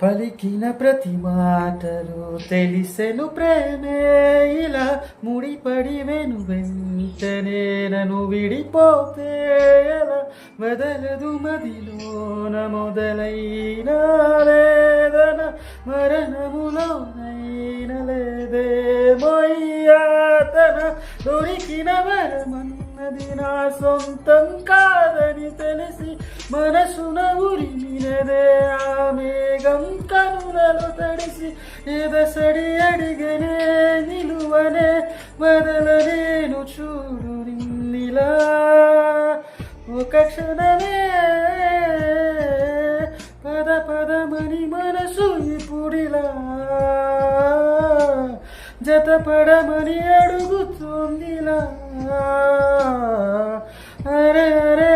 పలికిన ప్రతి మాటలు తెలిసెను ప్రేమే ఇలా ముడిపడి వెంటనే నన్ను విడిపోతే ఎలా వదలదు మదిలోన మొదలైన వేదన మరణములోనైన లేదే మొయ్యాతన దొరికిన వరమన్నది నా సొంతం కాదని తెలిసి మనసున ఉరిమినదే ఆ మేఘం కనులలో తడిసి ఎదసడి అడిగనే నిలువనే వదలనేను చూడు నిన్నిలా ఒక క్షణమే పద పదమని మనసు ఇప్పుడిలా జతపడమని అడుగుతోందిలా అరే అరే